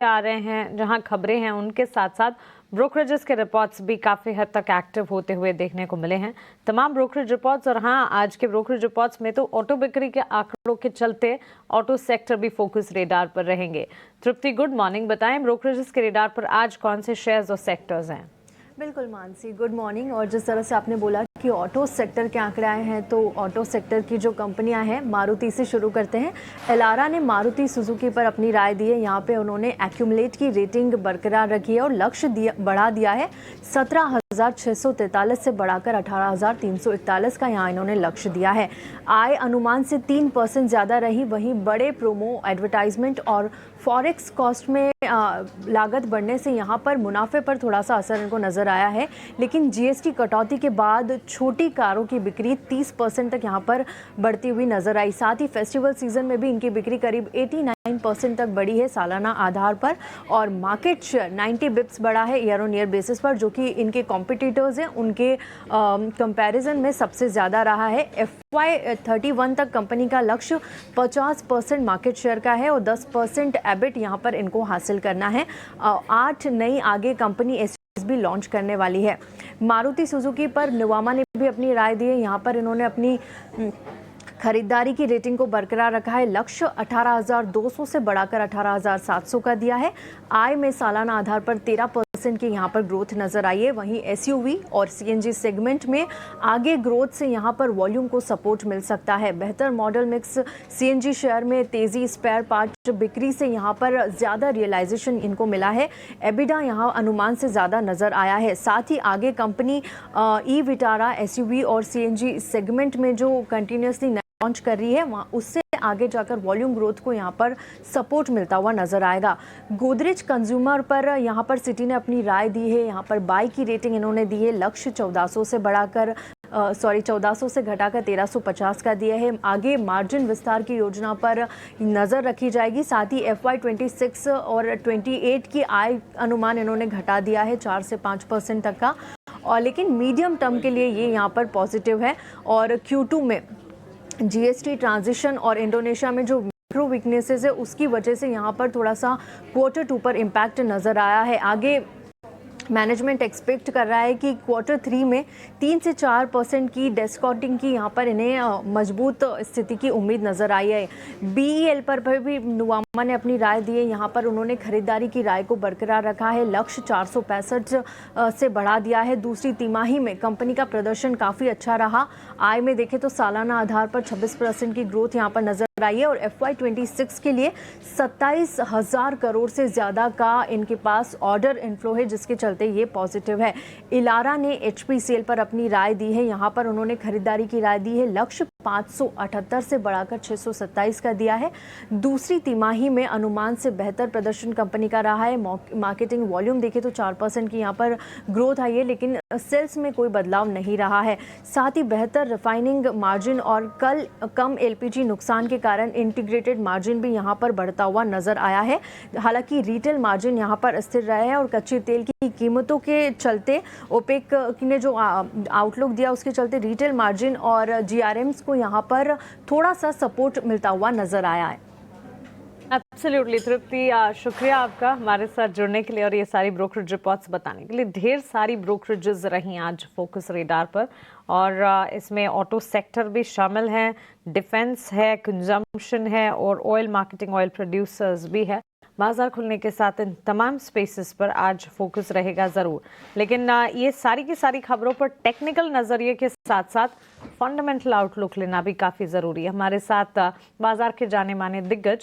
आ रहे हैं, जहां खबरें हैं, उनके साथ साथ ब्रोकरेजेस के रिपोर्ट्स भी काफी हद तक एक्टिव होते हुए देखने को मिले हैं। तमाम ब्रोकरेज रिपोर्ट्स और हाँ, आज के ब्रोकरेज रिपोर्ट्स में तो ऑटो बिक्री के आंकड़ों के चलते ऑटो सेक्टर भी फोकस रेडार पर रहेंगे। तृप्ति, गुड मॉर्निंग। बताएं ब्रोकरेजेस के रेडार पर आज कौन से शेयर्स और सेक्टर्स हैं? बिल्कुल मानसी, गुड मॉर्निंग। और जिस तरह से आपने बोला कि ऑटो सेक्टर के आंकड़े आए हैं, तो ऑटो सेक्टर की जो कंपनियां हैं, मारुति से शुरू करते हैं। एलारा ने मारुति सुजुकी पर अपनी राय दी है। यहाँ पे उन्होंने एक्यूमुलेट की रेटिंग बरकरार रखी है और लक्ष्य बढ़ा दिया है 17,643 से बढ़ाकर 18,341 का यहाँ इन्होंने लक्ष्य दिया है। आय अनुमान से 3% ज़्यादा रही। वहीं बड़े प्रोमो, एडवर्टाइजमेंट और फॉरेक्स कॉस्ट में लागत बढ़ने से यहाँ पर मुनाफे पर थोड़ा सा असर इनको नज़र आया है। लेकिन जीएसटी कटौती के बाद छोटी कारों की बिक्री 30% तक यहाँ पर बढ़ती हुई नजर आई। साथ ही फेस्टिवल सीजन में भी इनकी बिक्री करीब 89% तक बढ़ी है सालाना आधार पर। और मार्केट शेयर 90 बिप्स बढ़ा है ईयर ऑन ईयर बेसिस पर, जो कि इनके कॉम्पिटिटर्स हैं उनके कंपैरिजन में सबसे ज़्यादा रहा है। FY31 तक कंपनी का लक्ष्य 50% मार्केट शेयर का है और 10% एबिट यहाँ पर इनको हासिल करना है। 8 नई आगे कंपनी एसयूवी भी लॉन्च करने वाली है। मारुति सुजुकी पर नुवामा ने भी अपनी राय दी है। यहाँ पर इन्होंने अपनी खरीदारी की रेटिंग को बरकरार रखा है। लक्ष्य 18,200 से बढ़ाकर 18,700 का दिया है। आय में सालाना आधार पर 13% की यहाँ पर ग्रोथ नजर आई है। वहीं एसयूवी और सीएनजी सेगमेंट में आगे ग्रोथ से यहाँ पर वॉल्यूम को सपोर्ट मिल सकता है। बेहतर मॉडल मिक्स, सीएनजी शेयर में तेजी, स्पेयर पार्ट बिक्री से यहाँ पर ज़्यादा रियलाइजेशन इनको मिला है। एबिडा यहाँ अनुमान से ज़्यादा नजर आया है। साथ ही आगे कंपनी ई विटारा एसयूवी और सीएनजी सेगमेंट में जो कंटिन्यूसली लॉन्च कर रही है, वहाँ उससे आगे जाकर वॉल्यूम ग्रोथ को यहाँ पर सपोर्ट मिलता हुआ नजर आएगा। गोदरेज कंज्यूमर पर यहाँ पर सिटी ने अपनी राय दी है। यहाँ पर बाई की रेटिंग इन्होंने दी है। लक्ष्य 1400 से बढ़ाकर 1400 से घटाकर 1350 का दिया है। आगे मार्जिन विस्तार की योजना पर नज़र रखी जाएगी। साथ ही FY26 और 28 की आय अनुमान इन्होंने घटा दिया है 4 से 5% तक का। और लेकिन मीडियम टर्म के लिए ये यहाँ पर पॉजिटिव है। और Q2 में जीएसटी ट्रांजिशन और इंडोनेशिया में जो मैक्रो वीकनेसेस है, उसकी वजह से यहाँ पर थोड़ा सा Q2 पर इम्पैक्ट नज़र आया है। आगे मैनेजमेंट एक्सपेक्ट कर रहा है कि Q3 में 3 से 4% की डिस्काउंटिंग की यहाँ पर इन्हें मजबूत स्थिति की उम्मीद नज़र आई है। BEL पर भी नुवामा ने अपनी राय दी है। यहाँ पर उन्होंने खरीदारी की राय को बरकरार रखा है। लक्ष्य 465 से बढ़ा दिया है। दूसरी तिमाही में कंपनी का प्रदर्शन काफ़ी अच्छा रहा। आय में देखें तो सालाना आधार पर 26% की ग्रोथ यहाँ पर नज़र आई है। और FY26 के लिए 27,000 करोड़ से ज़्यादा का इनके पास ऑर्डर इनफ्लो है, जिसके चलते ये पॉजिटिव है। इलारा ने HPCL पर अपनी राय दी है। यहाँ पर उन्होंने खरीदारी की राय दी है। लक्ष्य 578 से बढ़ाकर 627 का दिया है। दूसरी तिमाही में अनुमान से बेहतर प्रदर्शन कंपनी का रहा है। मार्केटिंग वॉल्यूम देखें तो 4% की यहाँ पर ग्रोथ आई है, लेकिन सेल्स में कोई बदलाव नहीं रहा है। साथ ही बेहतर रिफाइनिंग मार्जिन और कम LPG नुकसान के कारण इंटीग्रेटेड मार्जिन भी यहाँ पर बढ़ता हुआ नजर आया है। हालांकि रिटेल मार्जिन यहाँ पर स्थिर रहे हैं और कच्चे तेल की कीमतों के चलते ओपेक ने जो आउटलुक दिया, उसके चलते रिटेल मार्जिन और GRMs को यहाँ पर थोड़ा सा सपोर्ट मिलता हुआ नजर आया है। एब्सोल्युटली तृप्ति, शुक्रिया आपका हमारे साथ जुड़ने के लिए और ये सारी ब्रोकरेज रिपोर्ट्स बताने के लिए। ढेर सारी ब्रोकरेजेस रही आज फोकस रेडार पर और इसमें ऑटो सेक्टर भी शामिल है, डिफेंस है, कंजम्पशन है और ऑयल मार्केटिंग, ऑयल प्रोड्यूसर्स भी है। बाजार खुलने के साथ इन तमाम स्पेसेस पर आज फोकस रहेगा ज़रूर। लेकिन ये सारी की सारी खबरों पर टेक्निकल नज़रिए के साथ साथ फंडामेंटल आउटलुक लेना भी काफ़ी ज़रूरी है। हमारे साथ बाजार के जाने माने दिग्गज